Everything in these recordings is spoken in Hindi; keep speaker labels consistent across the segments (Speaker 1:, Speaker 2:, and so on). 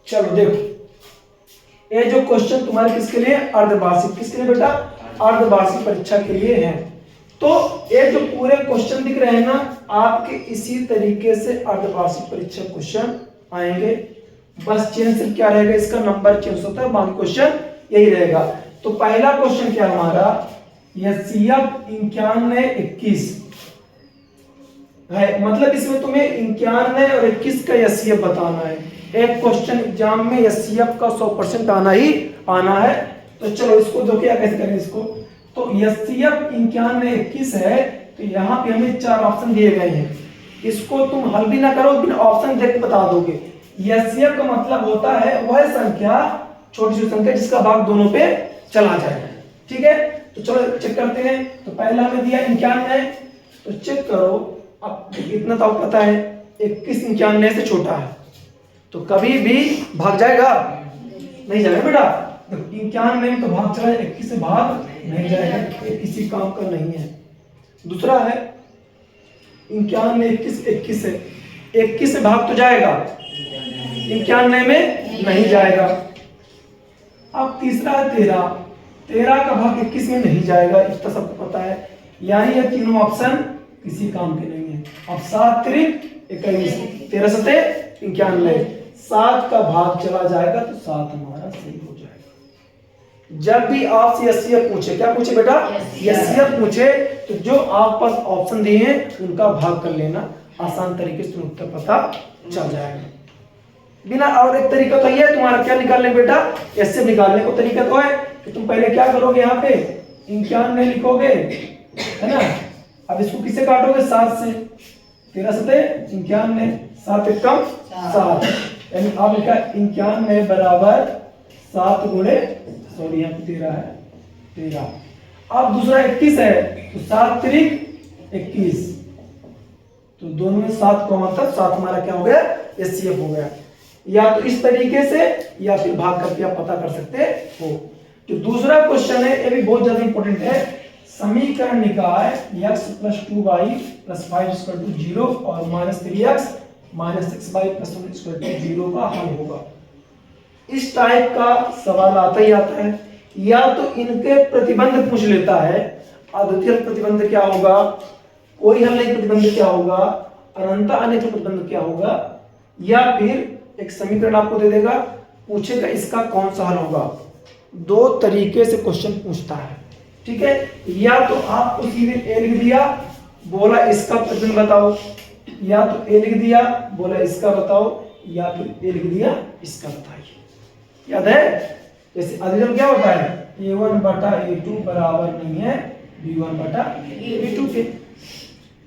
Speaker 1: चलो देखो, ये जो क्वेश्चन तुम्हारे किसके लिए, अर्धवार्षिक, किसके लिए बेटा, अर्धवार्षिक परीक्षा के लिए है। तो ये जो पूरे क्वेश्चन दिख रहे हैं ना, आपके इसी तरीके से अर्धवार्षिक परीक्षा क्वेश्चन आएंगे। बस चेंज सिर्फ क्या रहेगा, इसका नंबर चेंज होता है, बाकी क्वेश्चन यही रहेगा। तो पहला क्वेश्चन क्या हमारा, एचसीएफ 9121 है, मतलब इसमें तुम्हें 91 और 21 का एचसीएफ बताना है। एक क्वेश्चन एग्जाम में एचसीएफ का 100% आना ही आना है। तो चलो इसको दो, क्या कैसे करें इसको। तो एचसीएफ 9121 है, तो यहाँ पे हमें 4 ऑप्शन दिए गए हैं। इसको तुम हल भी ना करो, बिना ऑप्शन देख बता दोगे। एचसीएफ का मतलब होता है वह संख्या, छोटी सी संख्या जिसका भाग दोनों पे चला जाए। ठीक है, तो चलो चेक करते हैं। तो पहला हमें दिया 91, तो चेक करो। अब इतना तो पता है 21 91 से छोटा है, तो कभी भी भाग जाएगा नहीं जाएगा बेटा। 91 में तो भाग चला, 21 से भाग नहीं जाएगा, किसी काम का नहीं है। दूसरा है 91 21 से 21 से भाग तो जाएगा, 91 में नहीं जाएगा। अब तीसरा है 13 का भाग 21 में नहीं जाएगा, इतना सबको पता है। यानी ये तीनों ऑप्शन किसी काम के नहीं है। अब 7 त्रिक 21, 13 सते 91, 7 का भाग चला जाएगा तो 7 हमारा सही हो जाएगा। जब भी आपसे एचसीएफ पूछे, क्या पूछे बेटा, एचसीएफ पूछे, तो जो आप पास ऑप्शन दिए हैं उनका भाग कर लेना, आसान तरीके से तुम्हें उत्तर पता चल जाएगा। बिना, और एक तरीका तो ये तुम्हारा क्या निकालने बेटा, एचसीएफ निकालने को तरीका तो है कि तुम पहले क्या करोगे, यहाँ पे 91 लिखोगे, है ना। अब इसको किससे काटोगे, 7 से, 13 सते 91, 7 एक कम 7, यानी आप लिखा 91 बराबर 7 गुणे, सॉरी यहाँ पे 13 है, 13। अब दूसरा 21 है, तो 7 त्रिक 21, तो दोनों में 7 कॉमन था, 7 हमारा क्या हो गया, एचसीएफ हो गया। या तो इस तरीके से या फिर भाग करके आप पता कर सकते हो। तो दूसरा क्वेश्चन है, ये भी बहुत ज्यादा इंपॉर्टेंट है। समीकरण निकाय x + 2y + 5 = 0 और -3x - 6y + 1 = 0 का हल होगा। इस टाइप का सवाल आता ही आता है। या तो इनके प्रतिबंध पूछ लेता है, अद्वितीय प्रतिबंध क्या होगा, कोई हल नहीं प्रतिबंध क्या होगा, अनंत अनेक प्रतिबंध क्या होगा, या फिर एक समीकरण आपको दे देगा, पूछेगा इसका कौन सा हल होगा। 2 तरीके से क्वेश्चन पूछता है। ठीक है, या तो आपको सीधे ए लिख दिया, बोला इसका प्रतिबंध बताओ, या तो ए लिख दिया, बोला इसका बताओ, या फिर ए लिख दिया, इसका बताइए। याद है, जैसे अधिगम क्या होता है, a1 बटा a2 बराबर नहीं है b1 बटा a2 के।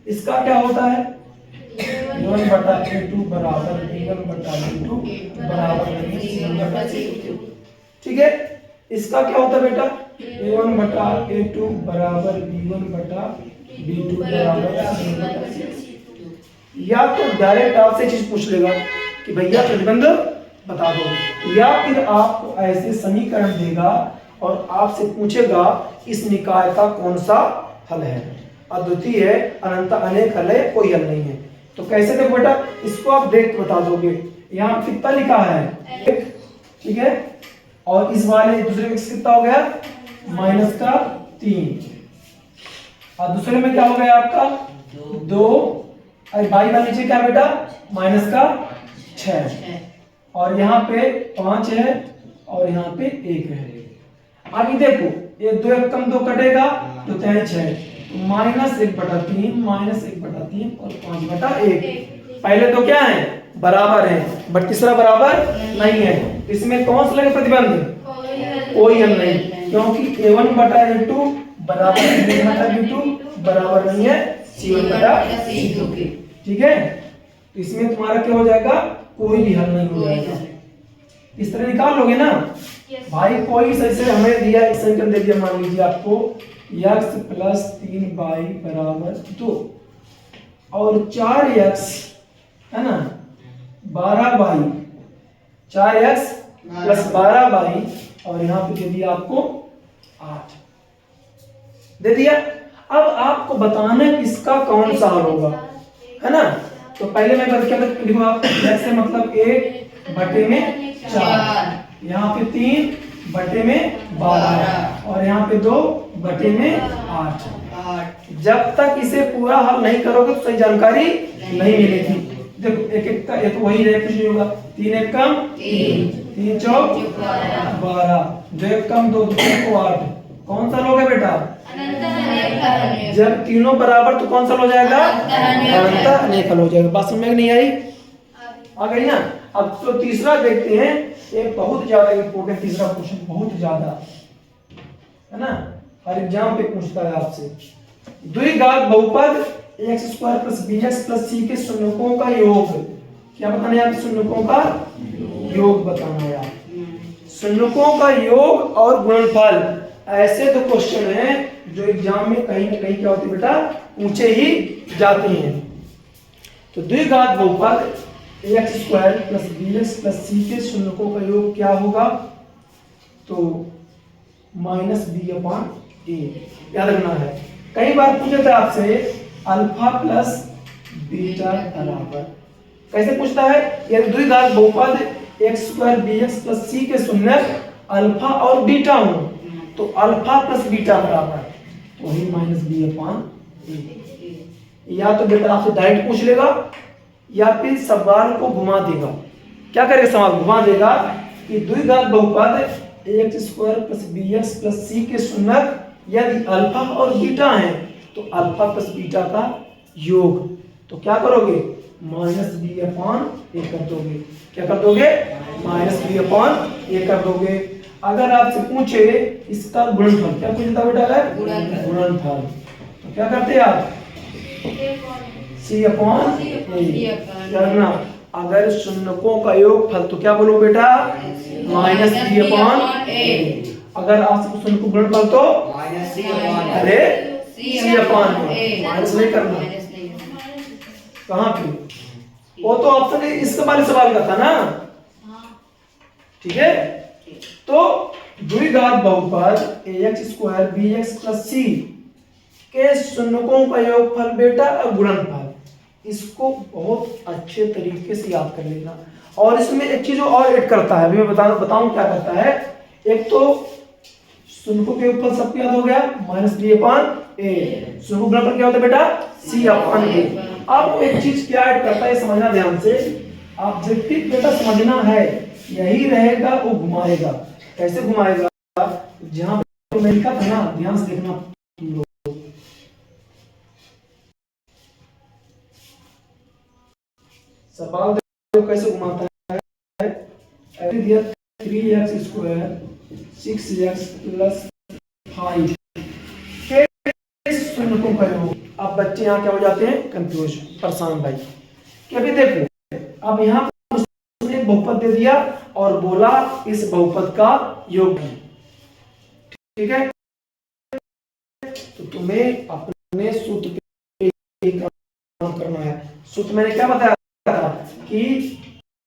Speaker 1: इसका क्या होता है, a1 बटा a2 बराबर b1 बटा b2 बराबर नहीं है c1 बटा c2। ठीक है, इसका क्या होता है बेटा, a1 बटा a2 बराबर b1 बटा b2 बराबर c1 बटा c2। या तो डायरेक्ट आपसे चीज पूछ लेगा कि भैया प्रतिबंध बता दो, या फिर आपको ऐसे समीकरण देगा और आपसे पूछेगा इस निकाय का कौन सा हल है, अद्वितीय है, अनंत अनेक हल है, कोई हल नहीं है। तो कैसे देखो बेटा, इसको आप देख के बता दोगे। यहाँ कितना लिखा है 1, ठीक है, और इस वाले दूसरे में कितना हो गया, -3, और दूसरे में क्या हो गया आपका 2, और बाई वाले नीचे क्या बेटा -6, और यहाँ पे 5 है और यहाँ पे 1 है। अभी देखो ये 2 1 कम 2 कटेगा तो 6 है, -1/3 -1/3 और 5/1। पहले तो क्या है, बराबर है, बट तीसरा बराबर नहीं है। इसमें कौन सा लगे प्रतिबंध, कोई हल नहीं, क्योंकि a1 बटा a2 बराबर b1 बटा b2 बराबर नहीं है c1 बटा c2 के। ठीक है, तो इसमें तुम्हारा क्या हो जाएगा, कोई भी हल नहीं हो जाएगा। इस तरह निकाल लोगे ना भाई। कोई से हमें दिया, एक समीकरण दे दिया, मान लीजिए आपको x + 3y बराबर 2 और 4x है ना 12y, 4x + 12y, और यहाँ पे दे दिया आपको 8 दे दिया। अब आपको बताना है इसका कौन सा हल होगा, है ना। तो पहले मैं क्या लिखूंगा, x से मतलब 1/4 4, यहाँ पे 3/12 और यहाँ पे 2/8। जब तक इसे पूरा हल नहीं करोगे तो सही जानकारी नहीं मिलेगी। देखो एक एक का एक वही है, कुछ नहीं होगा। 3 एक कम 3 चौक 12, 2 एक कम 2 को 8। कौन सा लोगे बेटा? जब तीनों बराबर तो कौन सा हो जाएगा? अनंत अनेक हल हो जाएगा। बात समझ में नहीं आई? आ गई ना? अब तो तीसरा देखते हैं, एक बहुत ज्यादा इंपॉर्टेंट तीसरा क्वेश्चन, बहुत ज्यादा है ना, हर एग्जाम पे पूछता है आपसे। द्विघात बहुपद x² + bx + c के शून्यकों का योग। क्या बताना है आप? शून्यकों का योग बताना है आप। शून्यकों का योग और गुणनफल, ऐसे तो क्वेश्चन हैं जो एग्जाम में कहीं ना कहीं क्या होते बेटा, पूछे ही जाते हैं। तो द्विघात बहुपद x² + bx + c के शून्यकों का योग क्या होगा? तो -b/a याद रखना है। कई बार पूछा था आपसे अल्फा प्लस बीटा बराबर, कैसे पूछता है? यदि द्विघात बहुपद x² bx + c के शून्यक अल्फा और बीटा हो तो अल्फा प्लस बीटा बराबर वही -b/a। या तो बेटा आपसे डायरेक्ट पूछ लेगा या फिर सवाल को घुमा देगा। क्या करेगा? सवाल घुमा देगा कि द्विघात बहुपद x² + bx + c के शून्यक यदि अल्फा और बीटा है तो अल्फा प्लस बीटा का योग। तो क्या करोगे? -b/a कर दोगे। क्या कर दोगे? -b/a कर दोगे। अगर आपसे पूछे इसका गुणनफल, क्या पूछता बेटा? गुणनफल, तो क्या करते हैं आप? c/a करना। अगर शून्यकों का योगफल तो क्या बोलो बेटा? -b/a। अगर आपसे शून्य को गुणनफल तो अरे c/a, माइनस नहीं करना। कहाँ पे? वो तो ऑप्शन इसके बारे सवाल का था ना, ठीक है। तो द्विघात बहुपद x² bx + c के शून्यकों का योगफल बेटा और गुणनफल, इसको बहुत अच्छे तरीके से याद कर लेना। और इसमें एक चीज और ऐड करता है, अभी मैं बताऊं क्या करता है। एक तो शून्यकों के योगफल सबको याद हो गया, -b/a। शून्य गुणनफल क्या होता है बेटा? c/a। अब एक चीज क्या ऐड करता है, समझना ध्यान से। ऑब्जेक्टिव बेटा समझना है, यही रहेगा वो घुमाएगा। कैसे घुमाएगा? जहां पे मैं लिखा था ना, ध्यान से देखना तुम लोग। सवाल देखो कैसे घुमाता है। 3x² 6x + 5 के शून्यकों का योग। अब बच्चे यहाँ क्या हो जाते हैं? कंफ्यूज, परेशान भाई। क्या भी देखो, अब यहाँ उसने बहुपद दे दिया और बोला इस बहुपद का योग है, ठीक है। तो तुम्हें अपने सूत्र पे काम करना है। सूत्र मैंने क्या बताया था कि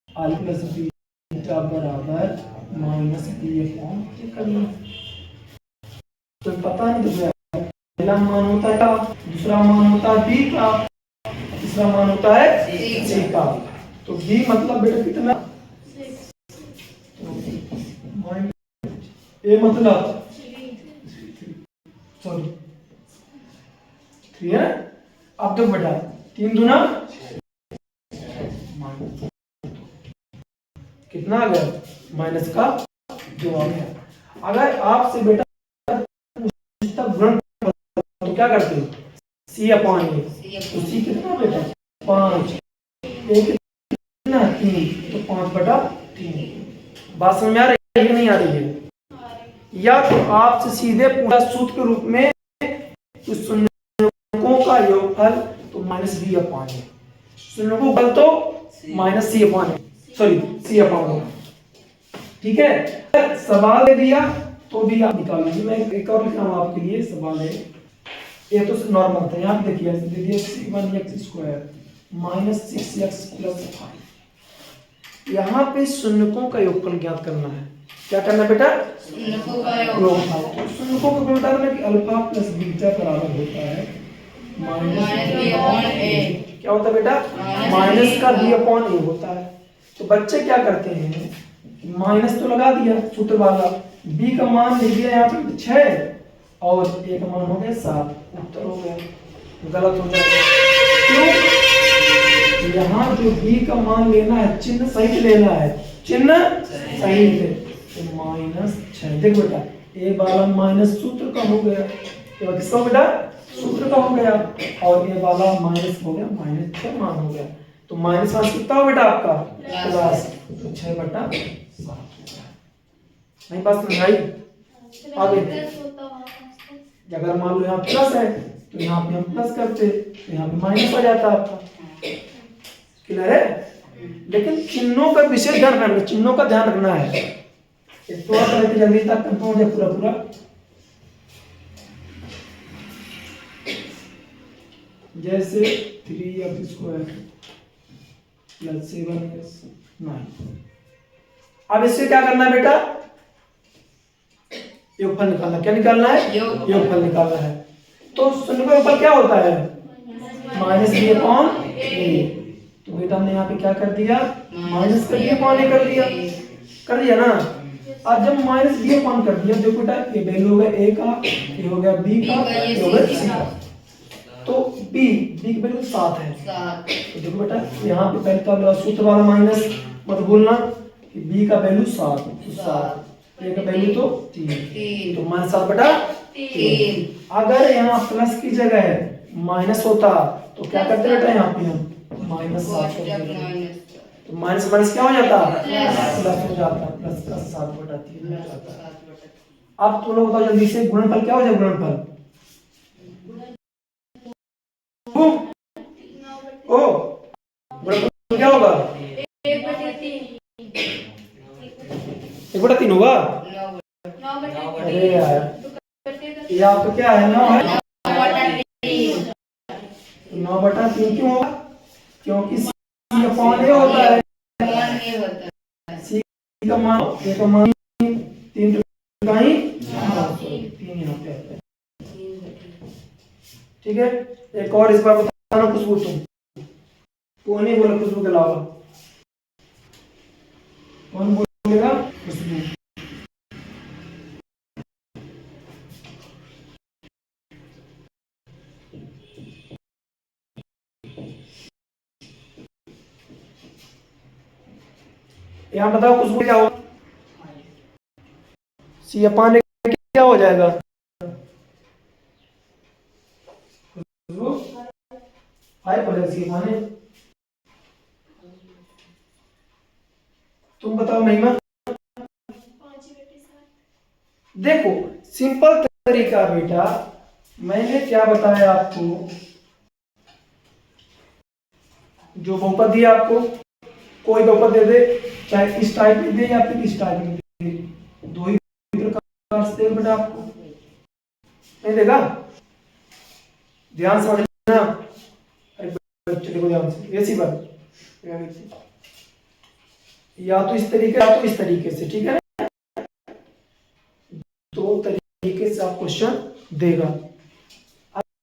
Speaker 1: α + बीटा बराबर -b/a करना। तो पता नहीं तो पहला मान होता है का, दूसरा मान होता है b का, तीसरा मान होता है c का। तो b मतलब बेटा कितना? a मतलब सॉरी 3 है। अब तो बेटा 3 दूना कितना आ गया? -2 आ गया। अगर आपसे बेटा गुणन तो क्या करते हो? c/a। तो c कितना बेटा? 5। a कितना? 3, तो 5/3। बात समझ में आ रही है कि नहीं आ रही है? या तो आपसे सीधे पूरा सूत्र के रूप में शून्यकों का योगफल तो -b/a, शून्यकों का तो -c/a, सॉरी c/a, ठीक है। सवाल दे दिया तो भी आप निकाल लीजिए। मैं एक और लिखा हूं आपके लिए, सवाल है ये तो नॉर्मल था। यहाँ पे देखिए दे दिया x1x² -6x + 5। यहाँ पे शून्यकों का योगफल ज्ञात करना है। क्या करना बेटा? शून्यकों का योगफल। तो शून्यकों का योगफल बताना कि अल्फा प्लस बीटा बराबर होता है -b/a। क्या होता है बेटा? माइनस का b/a होता है। तो बच्चे क्या करते हैं माइनस तो लगा दिया सूत्र वाला, b का मान लिख दिया यहाँ पे 6 और a का मान हो गया 7, उत्तर हो गया। गलत हो जाएगा क्यों? यहाँ जो b का मान लेना है चिन्ह सही लेना है, चिन्ह सही है, तो -6। देख बेटा a वाला माइनस सूत्र का हो गया, तो किसका बेटा सूत्र का हो गया, और ये वाला माइनस हो गया, -6 मान हो गया। तो -5 कितना हो बेटा आपका प्लस, तो 6/7। नहीं बात समझ आई? आगे अगर मान लो यहाँ प्लस है तो यहाँ पे हम प्लस करते, तो यहाँ पे माइनस आ जाता आपका। क्लियर है? लेकिन चिन्हों का विशेष ध्यान रखना, चिन्हों का ध्यान रखना है। थोड़ा सा जल्दी तक कंफर्म हो जाए पूरा पूरा। जैसे 3x² + 7x9। अब इससे क्या करना है बेटा, योगफल निकालना। क्या निकालना है? योगफल निकालना है। तो शून्य का योगफल क्या होता है? -b/a। तो बेटा हमने यहाँ पे क्या कर दिया, माइनस कर दिया, -a कर दिया, कर दिया ना। अब जब -b/a कर दिया, देखो बेटा ये वैल्यू हो गया a का, ये हो गया b का, ये हो गया c का। तो b की वैल्यू 7 है। तो देखो बेटा यहाँ पे पहले तो सूत्र वाला माइनस मत भूलना कि b का वैल्यू 7, तो 7, a का वैल्यू तो 3, तो -7 बेटा 3। अगर यहाँ प्लस की जगह माइनस होता तो क्या करते बेटा, यहाँ पे हम -7 तो माइनस माइनस क्या हो जाता, प्लस हो जाता, +7/3 हो जाता। अब तुम लोग बताओ जल्दी से गुणनफल क्या हो जाए, गुणनफल ओ गुणनफल क्या होगा, 1/3 होगा। अरे यार ये आपका क्या है, 9 है, 9/3 क्यों होगा, क्योंकि c/a होता है, c का मान a का मान 3 का ही 3 यहाँ पे आता है। ठीक है, एक और इस बार बताना खुशबू, तुम नहीं बोला खुशबू के अलावा कौन बोलेगा, खुशबू। यहाँ बताओ खुशबू क्या होगा, c/a क्या हो जाएगा, खुशबू 5 हो जाएगा c/a। तुम बताओ महिमा। देखो सिंपल तरीका बेटा, मैंने क्या बताया आपको, जो बहुपद दिया आपको, कोई बहुपद दे दे, चाहे इस टाइप में दे या फिर इस टाइप में दे, दो ही प्रकार से देगा बेटा आपको, नहीं देगा। ध्यान समझना, बच्चे देखो ध्यान से, ऐसी बात या तो इस तरीके या तो इस तरीके से, ठीक है ना, दो तरीके से आप क्वेश्चन देगा।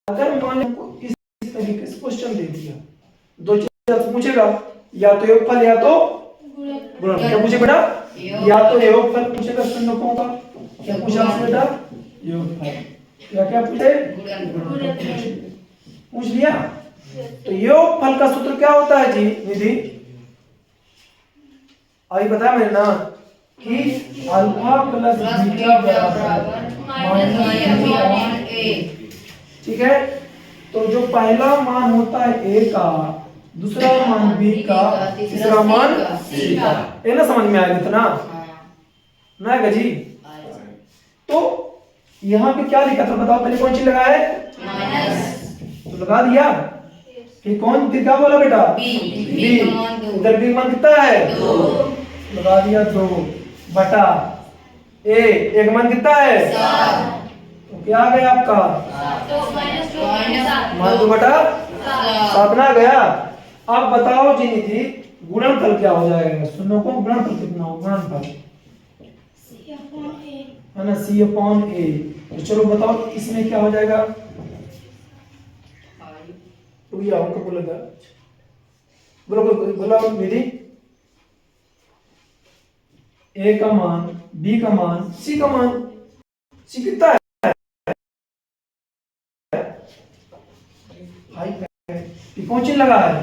Speaker 1: अगर मान लो इस तरीके से क्वेश्चन दे दिया, दो चीज पूछेगा, या तो योगफल या तो गुणनफल। क्या पूछे बेटा, या तो योगफल पूछेगा शून्यकों का, क्या पूछा आपसे बेटा, योगफल, या क्या पूछे, पूछ लिया। तो योगफल का सूत्र क्या होता है जी निधि, अभी बताया मैंने ना कि अल्फा प्लस बीटा बराबर -a। ठीक है, तो जो पहला मान होता है a का, दूसरा मान b का, तीसरा मान c का, ये ना समझ में आएगा इतना ना आएगा जी। तो यहाँ पे क्या लिखा था बताओ, पहले कौन चीज लगा है, तो लगा दिया कि कौन क्या बोला बेटा, b, इधर b मान कितना है, 2, लगा दिया 2 बटा a, एक मान कितना है 7, तो क्या आ गया आपका, मान 2 बटा 7 ना गया। अब बताओ जी निधि गुणनफल क्या हो जाएगा, शून्यों को गुणनफल कितना हो, गुणनफल है ना c/a। तो चलो बताओ इसमें क्या हो जाएगा, तो ये आपको बोलेगा, बोलो बोलो निधि, ए का मान, बी का मान, सी का मान। सी कितना है? 5 है। ये कौन सी लगा है?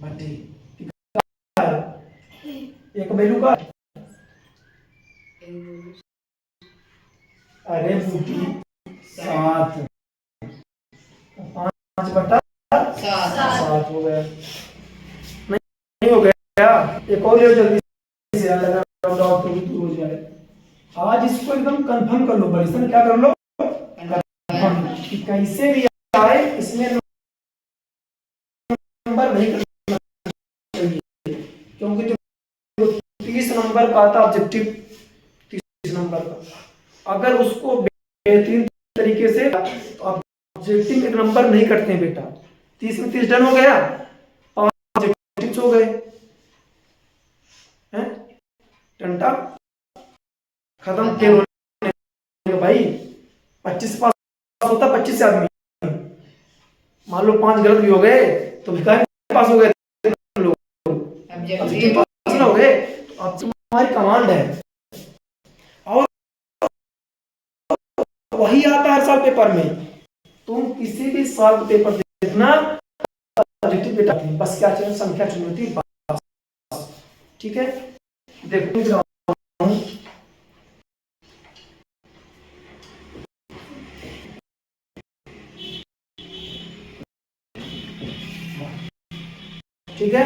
Speaker 1: बटे। एक वैल्यू का, अरे बूटी 7, 5/7 हो गया। नहीं हो गया? एक और ले जल्दी से, लगा डाउट तो भी दूर हो जाए। आज इसको एकदम कंफर्म कर लो, बड़ी क्या कर लो, कंफर्म कि कैसे भी आए इसमें नंबर नहीं करना चाहिए, क्योंकि जो 30 नंबर का आता ऑब्जेक्टिव, 30 नंबर का, अगर उसको बेहतरीन तरीके से ऑब्जेक्टिव एक नंबर नहीं करते हैं बेटा, 30 में 30 डन हो गया, 5 ऑब्जेक्टिव हो गए हैं, टंटा खत्म। के भाई 25 पास होता, 25 से आदमी, मान लो 5 गलत भी हो गए तो भिखारी पास हो गए लोग, ऑब्जेक्टिव पास ना हो गए। तो अब तुम्हारी कमांड है, और वही आता है हर साल पेपर में। तुम किसी भी साल का पेपर देखना, ऑब्जेक्टिव बेटा बस क्या चाहिए, संख्या चुनी होती बस, ठीक है। देखो ठीक है,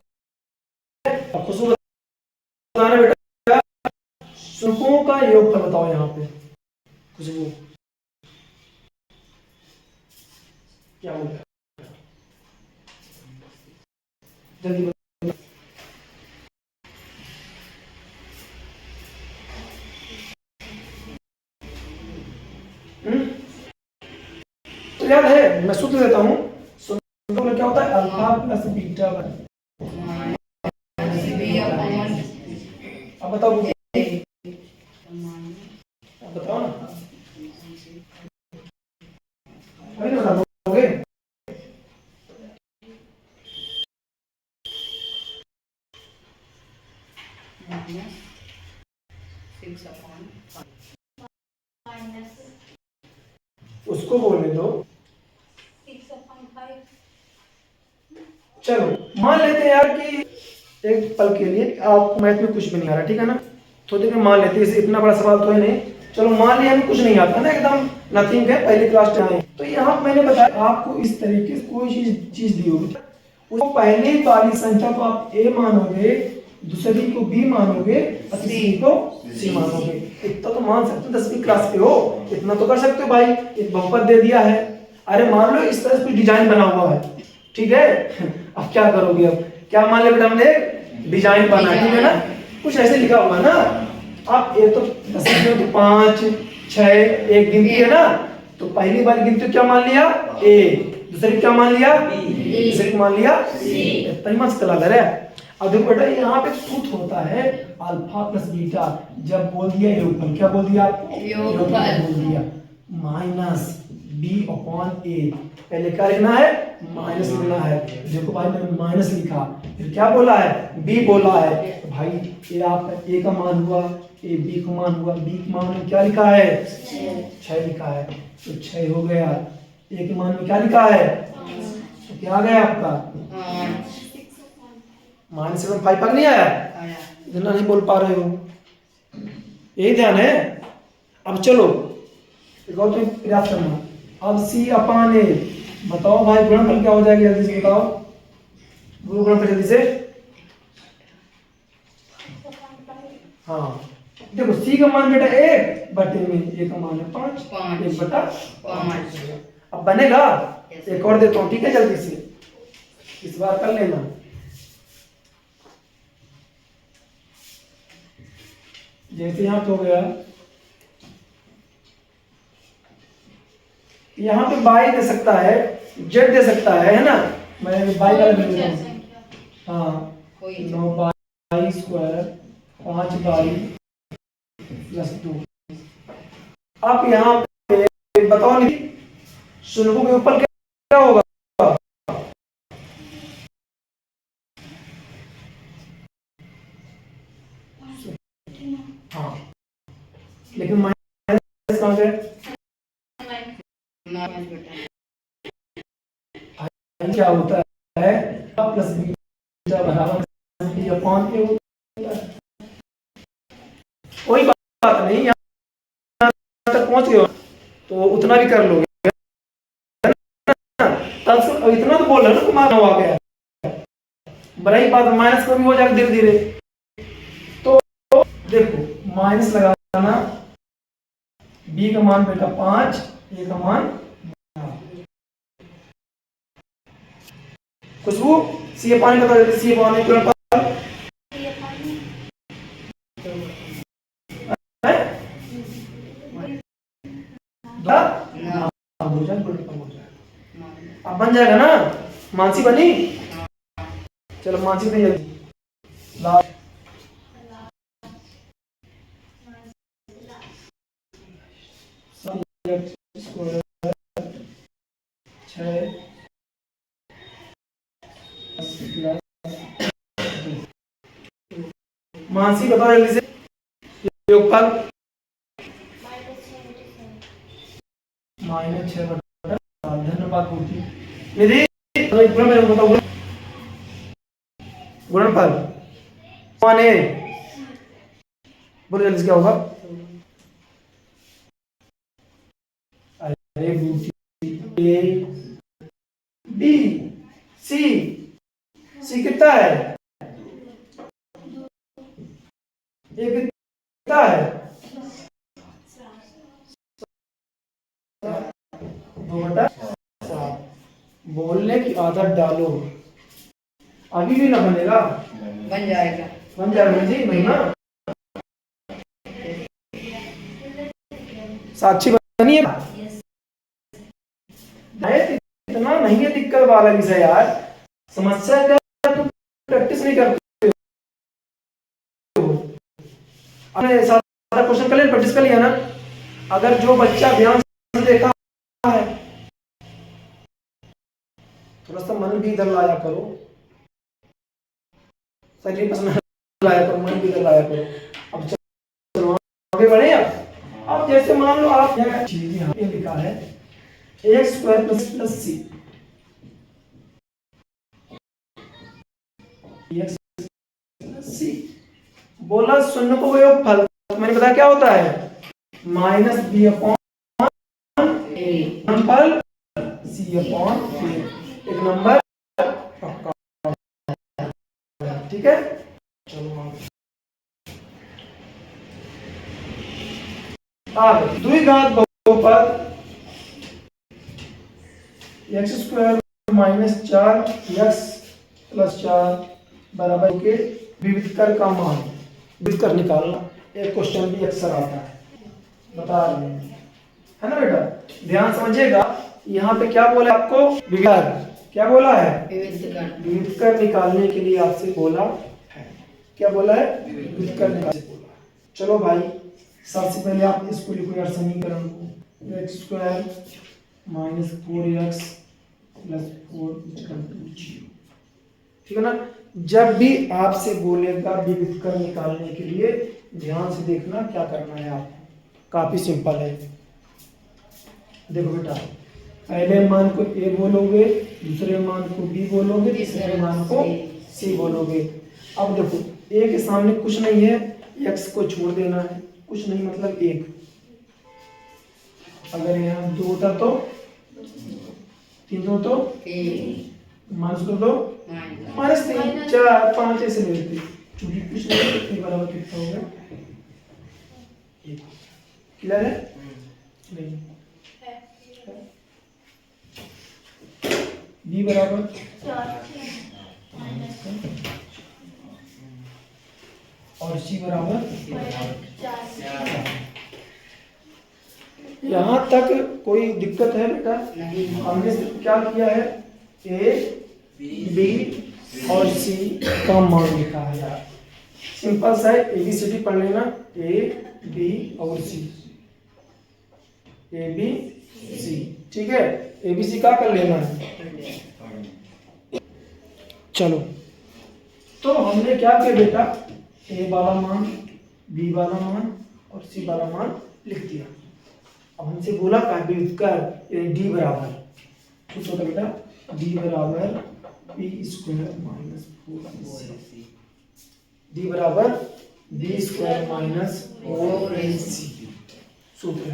Speaker 1: खुशबू बताना बेटा, शुल्कों का योगफल बताओ यहाँ पे। खुशबू क्या बोल रहा है, जल्दी बताओ। तो याद है, मैं सूत्र देता हूँ, सूत्र में क्या होता है, अल्फा प्लस बीटा। अब बताओ, बताओ ना, अभी नहीं बता दोगे? उसको बोलने दो। चलो मान लेते हैं यार कि एक पल के लिए आपको मैथ में कुछ भी नहीं आ रहा, ठीक है ना, तो देखिए मान लेते हैं, इतना बड़ा सवाल तो है नहीं, चलो मान लिया हमें कुछ नहीं आता ना, एकदम नथिंग है, पहली क्लास में आए, तो यहाँ मैंने बताया आपको इस तरीके से कोई चीज दी होगी, उसको पहले वाली संख्या को आप ए मानोगे, दूसरी को बी मानोगे, और तीसरी को सी मानोगे। इतना तो मान सकते हो, 10वीं क्लास पे हो, इतना तो कर सकते हो भाई। एक बहुपद दे दिया है, अरे मान लो इस तरह से कुछ डिजाइन बना हुआ है, ठीक है। अब क्या करोगे, अब क्या मान लिया बेटा हमने, डिजाइन बना, ठीक है ना, कुछ ऐसे लिखा हुआ ना। आप एक तो 5 6 एक गिनती है ना, तो पहली बार गिनती क्या मान लिया, ए, दूसरी क्या मान लिया, तीसरी मान लिया, इतना ही मस्त चला रहा है। अब देखो बेटा यहाँ पे सूत्र होता है अल्फा प्लस बीटा, जब बोल दिया योगफल, क्या बोल दिया आपको, योगफल बोल दिया, माइनस बी अपॉन ए, पहले क्या लिखना है, माइनस लिखना है। देखो भाई मैंने माइनस लिखा, फिर क्या बोला है, बी बोला है, तो भाई ये आपका ए का मान हुआ, ए बी का मान हुआ, बी के मान में क्या लिखा है, 6 लिखा है, तो 6 हो गया। ए के मान में क्या लिखा है, तो क्या आ गया आपका, -7.5 पर नहीं आया, इतना नहीं बोल पा रहे हो, यही ध्यान है। अब चलो एक और तो प्रयास करना, अब सी अपान ए, बताओ भाई गुणनफल क्या हो जाएगा, जल्दी से बताओ, गुणनफल जल्दी से। हाँ देखो सी का मान बेटा 1 बटे में ए का मान है 5, 1/5। अब बनेगा, एक और देता हूँ, ठीक है, जल्दी से इस बार कर लेना। जैसे यहाँ तो हो गया, यहाँ पे बाई दे सकता है, जेड दे सकता है ना, मैं बाई का लिख देता हूँ, हाँ 9 स्क्वायर 5 + 2। आप यहाँ पे बताओ नहीं, शुल्कों के ऊपर क्या होगा, हाँ, लेकिन माइनस कहाँ गए? क्या होता है प्लस बीटा बराबर बी अपॉन ए होता है। कोई बात नहीं, यहाँ तक पहुंच गए तो उतना भी कर लोगे। इतना तो बोल रहे ना तुम्हारा आ गया, बड़ी बात माइनस को भी हो जाएगा धीरे धीरे। तो देखो माइनस लगाना, बी का मान बेटा 5, ए का मान खुशबू सी पानी बता देते, सी पानी गुणनफल अब बन जाएगा ना, मानसी बनी। चलो मानसी बनी जल्दी लास्ट मानसी बताओ जल्दी से योगफल -6 धन्यवाद पूर्ति यदि बताओ गुणनफल माने बोलो जल्दी क्या होगा। अरे ए बी सी, सी कितना है? ये कितना है? 2/7। बोलने की आदत डालो, अभी भी ना बनेगा,
Speaker 2: बन जाएगा,
Speaker 1: बन जाएगा जी महीना। साक्षी बनी है। इतना नहीं है दिक्कत वाला विषय यार, समस्या क्या तुम प्रैक्टिस नहीं करते हो। आपने सारा क्वेश्चन कर लिया, प्रैक्टिस कर लिया ना। अगर जो बच्चा ध्यान से देखा है, थोड़ा सा मन भी इधर लाया करो, शरीर पसंद लाया करो, मन भी इधर लाया करो। अब चलो आगे बढ़े। अब जैसे मान लो आप चीज यहाँ पे लिखा है x² + c, x + c बोला शून्य को योगफल, मैंने बताया क्या होता है -b अपॉन गुणनफल c अपॉन a। एक नंबर पक्का, ठीक है। चलो अब द्विघात बहुपद x² - 4x + 4 बराबर के विविधकर का मान, विविधकर निकालना। एक क्वेश्चन भी अक्सर आता है, बता रहे हैं, है ना बेटा। ध्यान समझिएगा, यहाँ पे क्या बोला आपको, विविधकर। क्या बोला है? विविधकर निकालने के लिए आपसे बोला है। क्या बोला है? विविधकर निकालने से बोला। चलो भाई, सबसे पहले आप इसको लिखो यार, समीकरण को x² - 4x + 4 ठीक है ना। जब भी आपसे बोलेगा विविधकर निकालने के लिए, ध्यान से देखना क्या करना है आपको, काफी सिंपल है। देखो बेटा, पहले मान को a बोलोगे, दूसरे मान को b बोलोगे, तीसरे मान को c बोलोगे। अब देखो a के सामने कुछ नहीं है, x को छोड़ देना है, कुछ नहीं मतलब 1। अगर यहाँ 2 होता तो 3 हो तो माइनस कर दो, -3 4 5 ऐसे नहीं होती, क्योंकि कुछ नहीं a बराबर कितना होगा, क्लियर है? नहीं b बराबर 4 और c बराबर 4। यहाँ तक कोई दिक्कत है बेटा? हमने क्या किया है, a b और c का मान लिखा है यार, सिंपल सा है। ABCD पढ़ लेना, a b और c, a b c, ठीक है। ABC का कर लेना है। चलो, तो हमने क्या किया बेटा, a वाला मान, बी वाला मान और सी वाला मान लिख दिया। अब हमसे बोला विविध कर डी बराबर कुछ होता बेटा डी बराबर B square minus 4ac D बराबर बी स्क्वायर माइनस 4ac सूत्र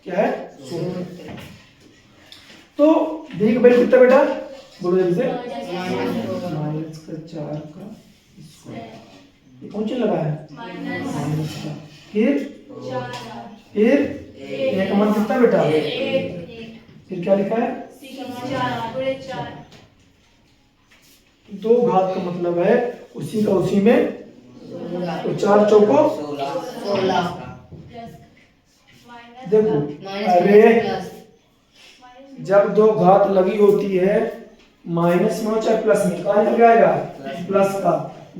Speaker 1: क्या है सूत्र। तो डी का वैल्यू कितना बेटा बोलो जल्दी से माइनस का 4 का स्क्वायर ये कौन सी लगा है माइनस का फिर एक का मान कितना बेटा फिर क्या लिखा है 2 घात का मतलब है उसी का उसी में तो 4 चौको
Speaker 2: 16
Speaker 1: देखो अरे जब 2 घात लगी होती है माइनस में हो चाहे प्लस में कहाँ निकल जाएगा प्लस का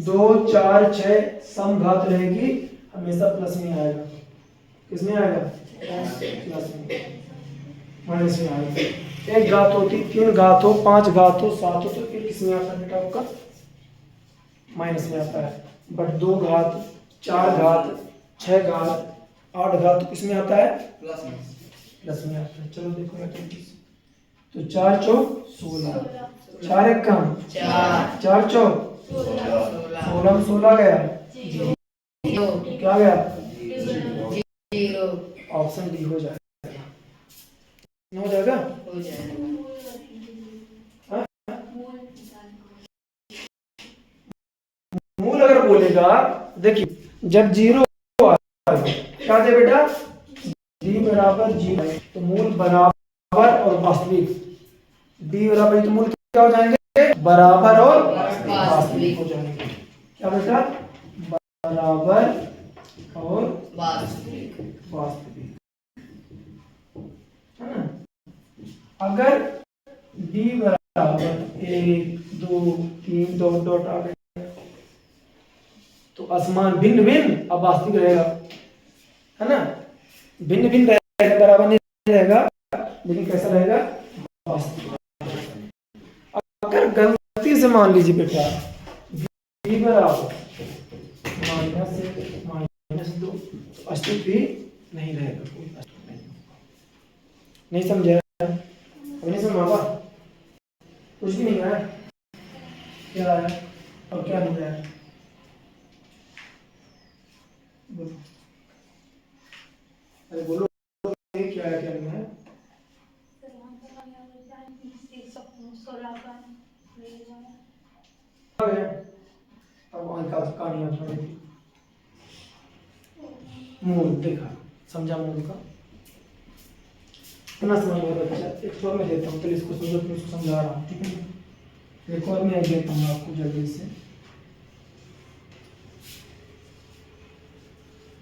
Speaker 1: 2 4 6 सम घात रहेगी हमेशा प्लस में आएगा किसमें आएगा प्लस में माइनस में आएगा। 1 घात होती 3 घात हो 5 घात हो 7 हो तो फिर किसमें आता है बेटा आपका माइनस में आता है। बट 2 घात 4 घात 6 घात 8 घात तो किसमें आता है प्लस में आता है। चलो देखो तो 4 चौक 16 4 एक कम 4 चौक 16 में 16 गया क्या गया ऑप्शन डी हो जाएगा हो जाएगा मूल अगर बोलेगा देखिए जब 0 क्या दे बेटा डी बराबर 0 तो मूल बराबर और वास्तविक डी बराबर तो मूल क्या हो जाएंगे बराबर और वास्तविक हो जाएंगे क्या बेटा बराबर और वास्तविक है ना। अगर डी बराबर 1 2 3 डॉट डॉट आ गए तो असमान भिन्न भिन्न अब वास्तविक रहेगा है ना भिन्न भिन्न रहेगा बराबर नहीं रहेगा लेकिन कैसा रहेगा वास्तविक। अगर गलती से मान लीजिए बेटा बी बराबर -2 तो अस्तित्व भी नहीं रहेगा कोई अस्तित्व नहीं समझे अब नहीं समझा कुछ भी नहीं है क्या है और क्या नहीं है अरे बोलो क्या है क्या नहीं है कहानी मूल देखा समझा मूल का इतना समझ में बच्चा एक और मैं देता हूँ तो इसको समझो फिर इसको समझा रहा हूँ ठीक है एक और मैं देता हूँ आपको जल्दी से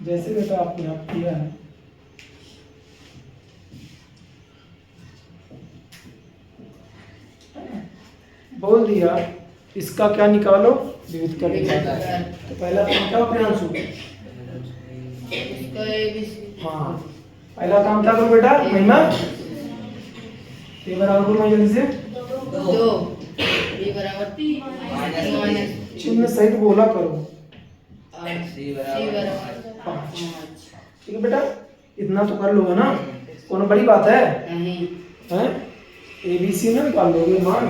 Speaker 1: जैसे बेटा आपने यहाँ किया है बोल दिया इसका क्या निकालो विविध का निकालो तो पहला काम क्या प्रियांशु हाँ पहला काम क्या करो बेटा महिमा बराबर बोलो जल्दी से
Speaker 2: 2 बराबर
Speaker 1: चिन्ह सहित बोला करो ठीक है बेटा इतना तो कर लोगे ना कोनो बड़ी बात है हैं ABC ना निकाल लोगे मान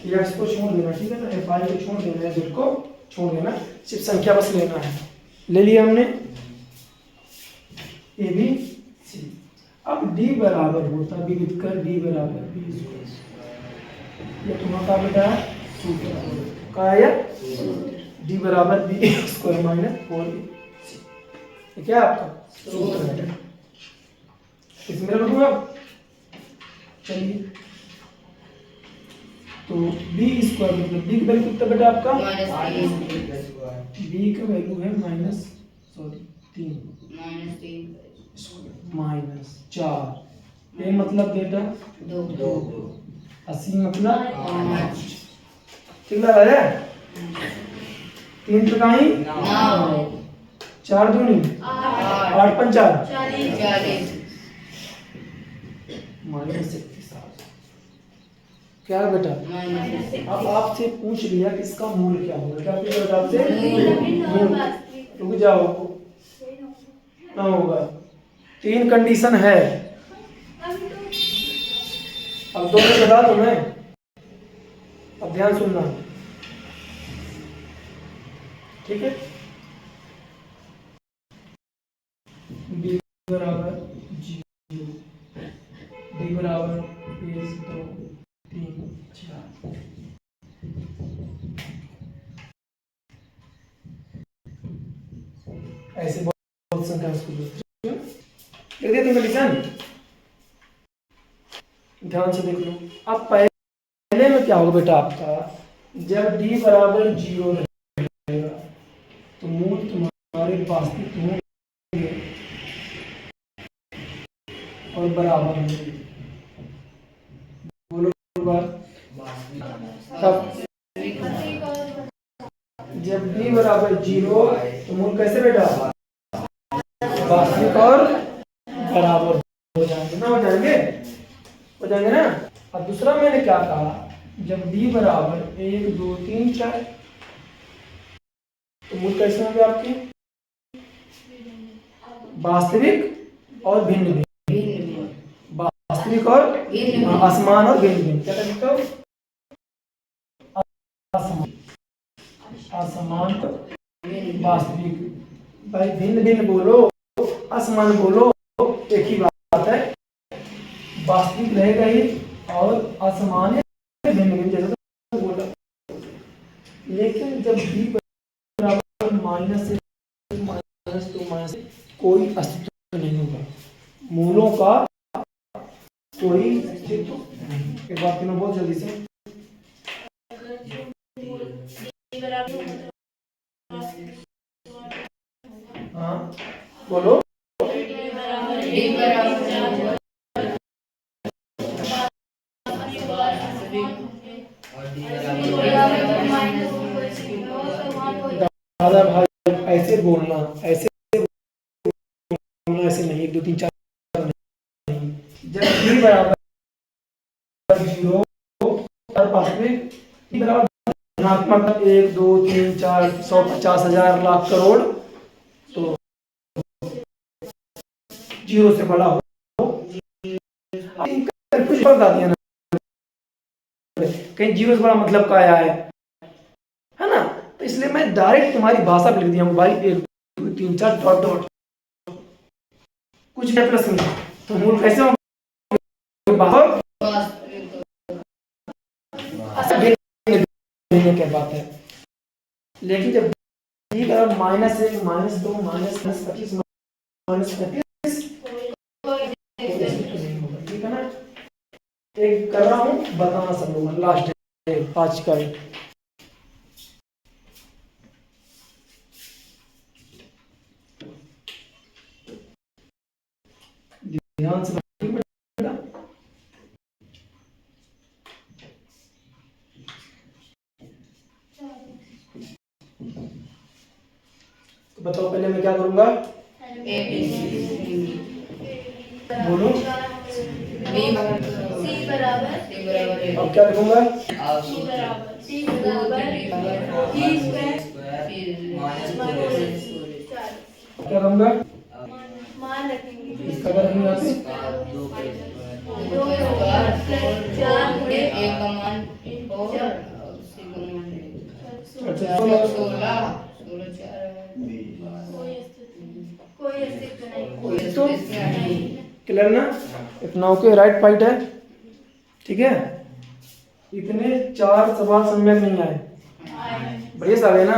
Speaker 1: x को छोड़ देना ठीक है ना y को छोड़ देना z को छोड़ देना सिर्फ संख्या बस लेना है ले लिया हमने ABC अब d बराबर होता विविध कर d बराबर b स्क्वायर ये तुम्हारा बेटा सूत्र का है d बराबर b स्क्वायर माइनस 4ac ये क्या आपका सूत्र है इसमें लिखूंगा चलिए तो बी स्क्वायर मतलब बी का वैल्यू कितना बेटा आपका बी का वैल्यू है -3 -4 ये मतलब बेटा 2 80 मतलब 5 ठीक लग रहा है 3 तो कहीं 4 दूनी 8 पंचा
Speaker 2: 40
Speaker 1: -31 क्या है बेटा अब आपसे पूछ लिया कि इसका मूल क्या होगा क्या पूछा आपसे मूल रुक जाओ, ना होगा। 3 कंडीशन है, अब 2 में बता दूं मैं, अब ध्यान सुनना, ठीक है। b बराबर 0, d बराबर 1 2 3 4, ऐसे बहुत संख्या उसको लिख दिया तुमने कंडीशन, ध्यान से देख लो। अब पहले में क्या होगा बेटा आपका, जब d बराबर 0 रहेगा तो मूल तुम्हारे वास्तविक होंगे और बराबर होंगे। बोलो तब जब d बराबर 0 तो मूल कैसे बेटा, वास्तविक और बराबर हो जाएंगे ना, हो जाएंगे ना। और दूसरा मैंने क्या कहा, जब d बराबर 1 2 3 4 तो मूल कैसे होंगे आपके, वास्तविक और भिन्न भिन्न, वास्तविक और असमान और भिन्न भिन्न, क्या कहते हो, असमान वास्तविक, भाई भिन्न भिन्न बोलो असमान बोलो एक ही बात है, वास्तविक रहेगा ही और असमान भिन्न भिन्न, जैसे तो बोला। लेकिन जब d बराबर -1 कोई अस्तित्व नहीं होगा, मूलों का कोई अस्तित्व नहीं। एक बात तीनों बहुत जल्दी से, हाँ बोलो, दादा भाई ऐसे बोलना, ऐसे बोलना, ऐसे नहीं 1 2 3 4 नहीं। जब d बराबर 0 और वास्तविक d बराबर धनात्मक 1 2 3 4 150 1000 लाख करोड़, तो 0 से बड़ा हो, कुछ बता दिया ना, कहीं 0 से बड़ा मतलब क्या आया है ना। तो इसलिए मैं डायरेक्ट तुम्हारी भाषा पे लिख दिया हूँ भाई 1 2 3 4 डॉट डॉट, कुछ है प्रश्न, तो मूल कैसे होगा, क्या बात है। लेकिन जब d बराबर -1 -2 -25 -35 ठीक है ना। एक कर रहा हूँ, बताना सब लोग, लास्ट है आज का ही। ध्यान से तो बताओ, पहले मैं क्या करूंगा, बोलो, अब क्या लिखूंगा, क्या करूंगा, इसका क्या रखूंगा, अच्छा 16 क्लियर ना। एक 9 के राइट फाइट है, ठीक है। इतने 4 सवाल समझ में नहीं आए, बढ़िया सा है ना।